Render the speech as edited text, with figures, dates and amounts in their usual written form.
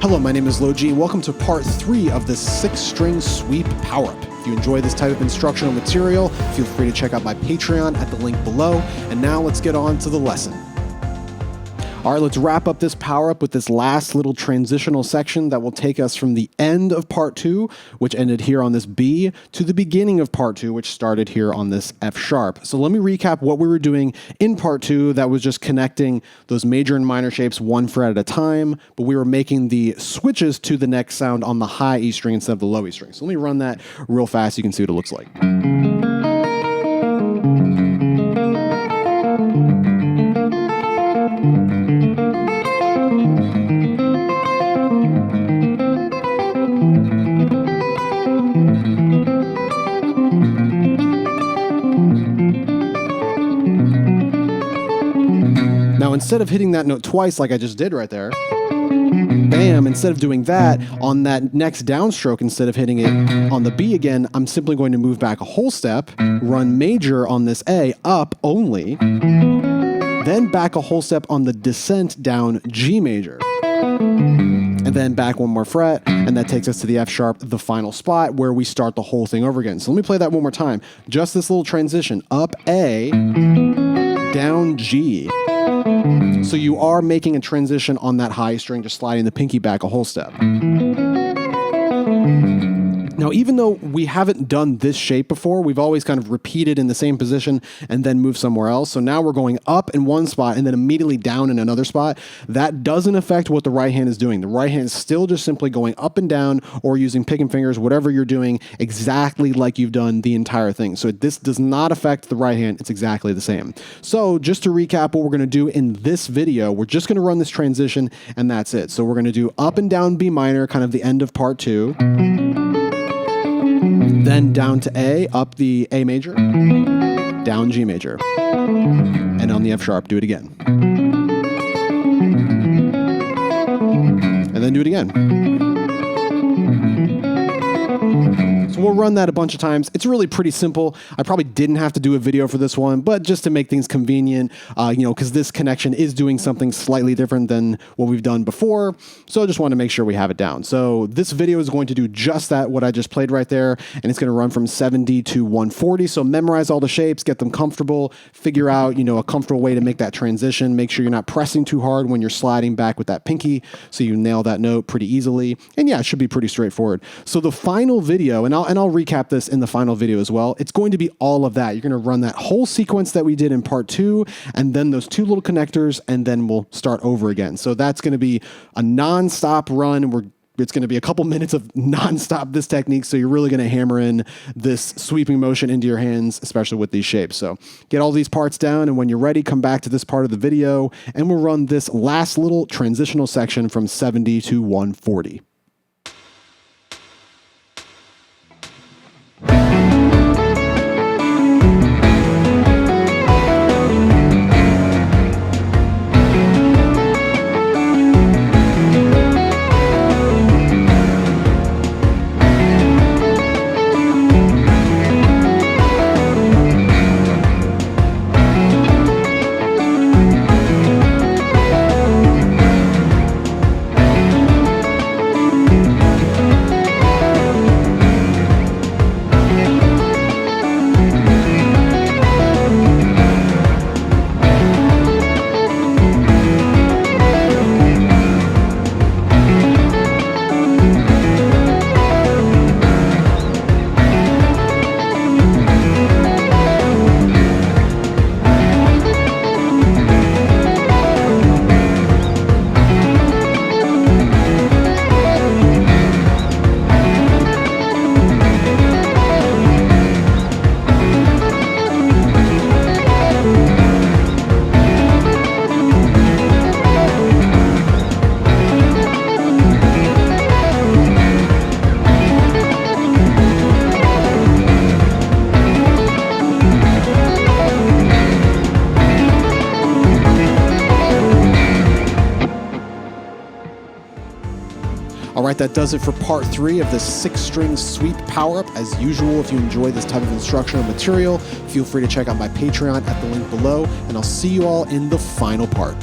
Hello, my name is LoG, and welcome to part 3 of the 6-string sweep power-up. If you enjoy this type of instructional material, feel free to check out my Patreon at the link below. And now let's get on to the lesson. All right, let's wrap up this power-up with this last little transitional section that will take us from the end of part 2, which ended here on this B, to the beginning of part 2, which started here on this F sharp. So let me recap what we were doing in part 2. That was just connecting those major and minor shapes one fret at a time, but we were making the switches to the next sound on the high E string instead of the low E string. So let me run that real fast so you can see what it looks like. Now, instead of hitting that note twice like I just did right there, bam, instead of doing that, on that next downstroke, instead of hitting it on the B again, I'm simply going to move back a whole step, run major on this A, up only, then back a whole step on the descent down G major, and then back one more fret, and that takes us to the F sharp, the final spot, where we start the whole thing over again. So let me play that one more time. Just this little transition, up A, down G. So you are making a transition on that high string, just sliding the pinky back a whole step. Now, even though we haven't done this shape before, we've always kind of repeated in the same position and then moved somewhere else. So now we're going up in one spot and then immediately down in another spot. That doesn't affect what the right hand is doing. The right hand is still just simply going up and down or using picking fingers, whatever you're doing, exactly like you've done the entire thing. So this does not affect the right hand. It's exactly the same. So just to recap what we're going to do in this video, we're just going to run this transition and that's it. So we're going to do up and down B minor, kind of the end of part 2. Then down to A, up the A major, down G major, and on the F sharp, do it again. And then do it again. So we'll run that a bunch of times. It's really pretty simple. I probably didn't have to do a video for this one, but just to make things convenient, because this connection is doing something slightly different than what we've done before. So I just want to make sure we have it down. So this video is going to do just that, what I just played right there, and it's going to run from 70 to 140. So memorize all the shapes, get them comfortable, figure out, a comfortable way to make that transition. Make sure you're not pressing too hard when you're sliding back with that pinky, so you nail that note pretty easily. And yeah, it should be pretty straightforward. So the final video, and I'll recap this in the final video as well. It's going to be all of that. You're going to run that whole sequence that we did in part 2, and then those 2 little connectors, and then we'll start over again. So that's going to be a non-stop run. It's going to be a couple minutes of non-stop this technique, so you're really going to hammer in this sweeping motion into your hands, especially with these shapes. So get all these parts down, and when you're ready, come back to this part of the video, and we'll run this last little transitional section from 70 to 140. All right, that does it for part 3 of this 6-string sweep power-up. As usual, if you enjoy this type of instructional material, feel free to check out my Patreon at the link below, and I'll see you all in the final part.